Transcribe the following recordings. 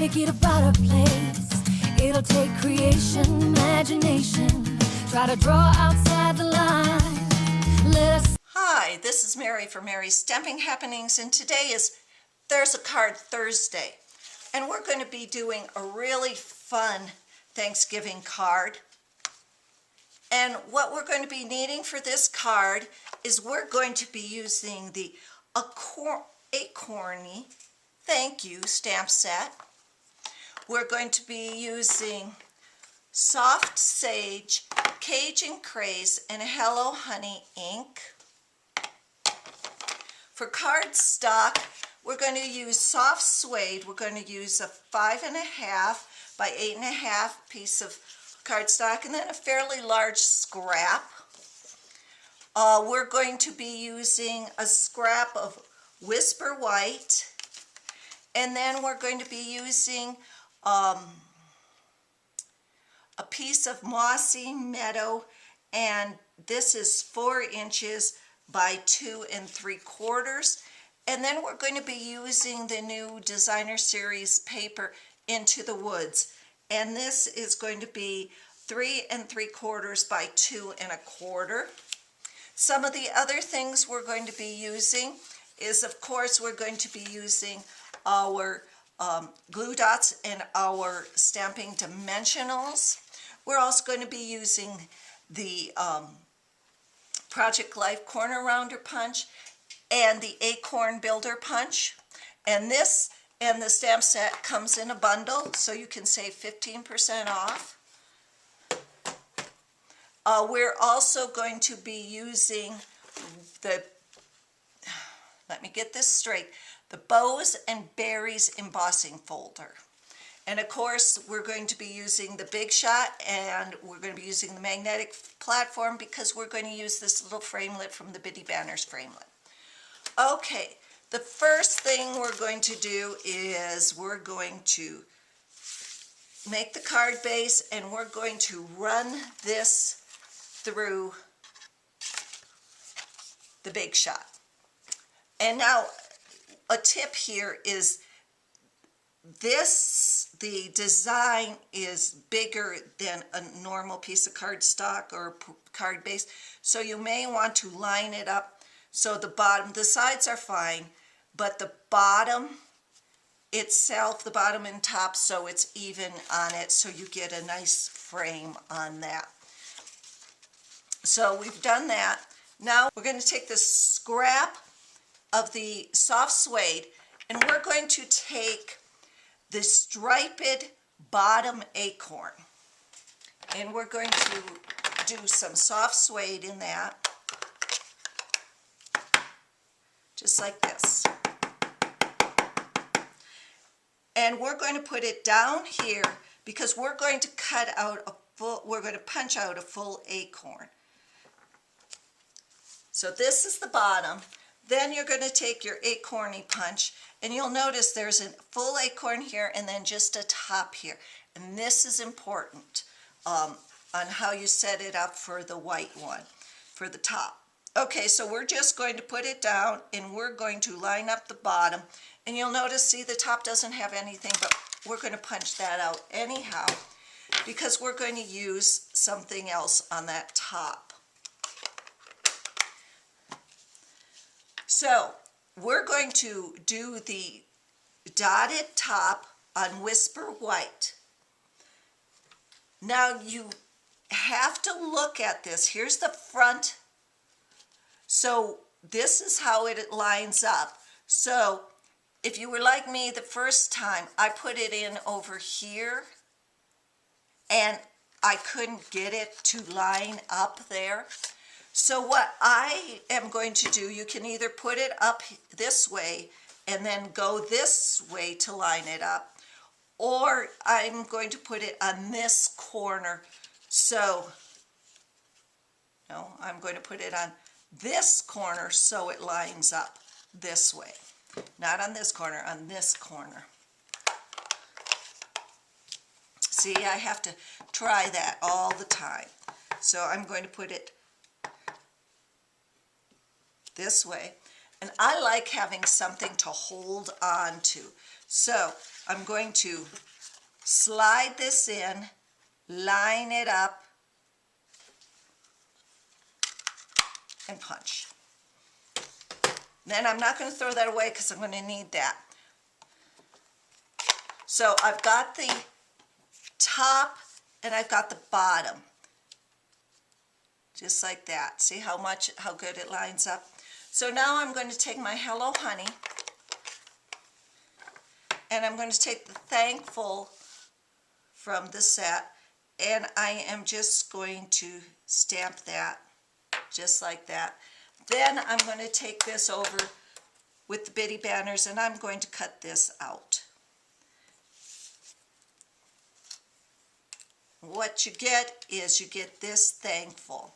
make it a better place. It'll take creation, imagination. Try to draw outside the line. Let us. Hi, this is Mary for Mary's Stamping Happenings, and today is There's a Card Thursday. And we're going to be doing a really fun Thanksgiving card. And what we're going to be needing for this card is we're going to be using the Acorny Thank You stamp set. We're going to be using Soft Suede, Cajun Craze, and Hello Honey ink. For cardstock, we're going to use Soft Suede. We're going to use a 5.5 by 8.5 piece of cardstock, and then a fairly large scrap. We're going to be using a scrap of Whisper White, and then we're going to be using a piece of Mossy Meadow, and this is 4 inches by 2 3/4. And then we're going to be using the new Designer Series paper Into the Woods, and this is going to be 3 3/4 by 2 1/4. Some of the other things we're going to be using is, of course, we're going to be using our glue dots and our Stampin Dimensionals. We're also going to be using the Project Life Corner Rounder punch and the Acorn Builder punch. And this and the stamp set comes in a bundle, so you can save 15% off. We're also going to be using the, let me get this straight, the Boughs and Berries embossing folder. And of course, we're going to be using the Big Shot, and we're going to be using the magnetic platform because we're going to use this little framelit from the Bitty Banners framelit. Okay, the first thing we're going to do is we're going to make the card base, and we're going to run this through the Big Shot. And now a tip here is the design is bigger than a normal piece of cardstock or card base, so you may want to line it up so the sides are fine, but the bottom itself, the bottom and top, so it's even on it, so you get a nice frame on that. So we've done that. Now we're going to take this scrap of the Soft Suede, and we're going to take the striped bottom acorn, and we're going to do some Soft Suede in that, just like this. And we're going to put it down here because we're going to we're going to punch out a full acorn. So this is the bottom. Then you're going to take your acorny punch, and you'll notice there's a full acorn here and then just a top here. And this is important on how you set it up for the white one, for the top. Okay, so we're just going to put it down, and we're going to line up the bottom. And you'll notice, see, the top doesn't have anything, but we're going to punch that out anyhow because we're going to use something else on that top. So we're going to do the dotted top on Whisper White. Now you have to look at this. Here's the front. So this is how it lines up. So if you were like me the first time, I put it in over here and I couldn't get it to line up there. So what I am going to do, you can either put it up this way and then go this way to line it up, or I'm going to put it on this corner. So, no, I'm going to put it on this corner so it lines up this way. Not on this corner, on this corner. See, I have to try that all the time. So I'm going to put it this way. And I like having something to hold on to. So I'm going to slide this in, line it up, and punch. Then I'm not going to throw that away because I'm going to need that. So I've got the top and I've got the bottom. Just like that. See how good it lines up? So now I'm going to take my Hello Honey and I'm going to take the Thankful from the set and I am just going to stamp that just like that. Then I'm going to take this over with the bitty banners and I'm going to cut this out. What you get is you get this Thankful.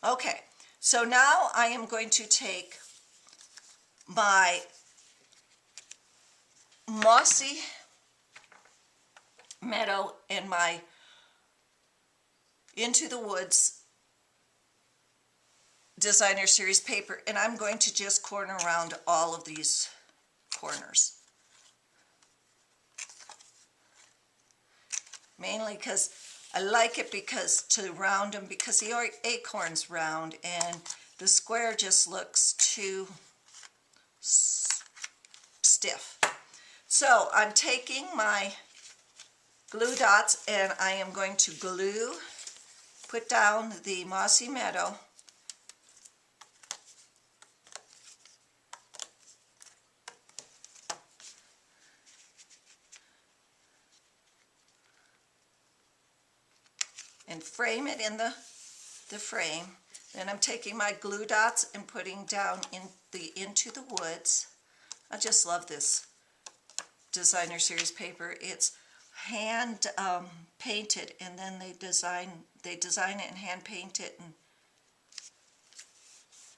Okay, so now I am going to take my Mossy Meadow and my Into the Woods Designer Series paper, and I'm going to just corner around all of these corners. Mainly because I like it to round them because the acorn's round and the square just looks too stiff. So I'm taking my glue dots and I am going to put down the Mossy Meadow and frame it in the frame. Then I'm taking my glue dots and putting down Into the Woods. I just love this Designer Series paper. It's hand painted and then they design it and hand paint it, and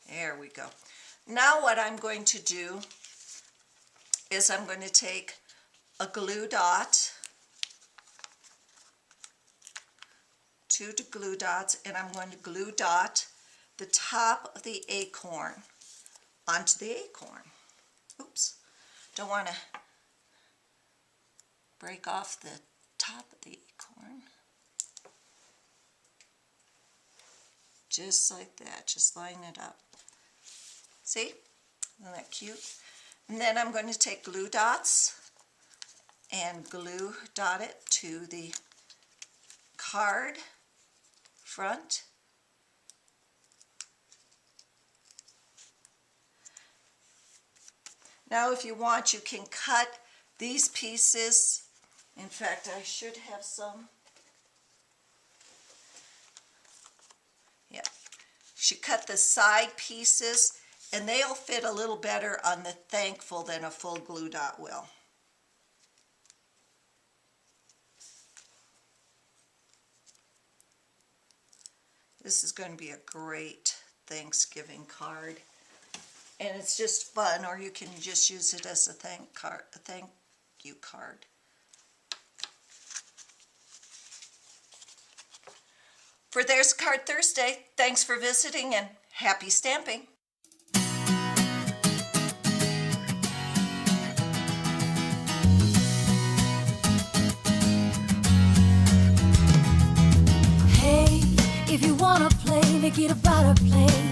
there we go. Now what I'm going to do is I'm going to take a glue dot, 2 glue dots, and I'm going to glue dot the top of the acorn onto the acorn. Oops, don't want to break off the top of the acorn. Just like that, just line it up. See, isn't that cute? And then I'm going to take glue dots and glue dot it to the card front. Now if you want, you can cut these pieces. In fact, I should have some. Yeah, you should cut the side pieces and they'll fit a little better on the Thankful than a full glue dot will. This is going to be a great Thanksgiving card. And it's just fun, or you can just use it as a thank you card. For There's a Card Thursday, thanks for visiting and happy stamping. Hey, if you wanna play, make it about a play.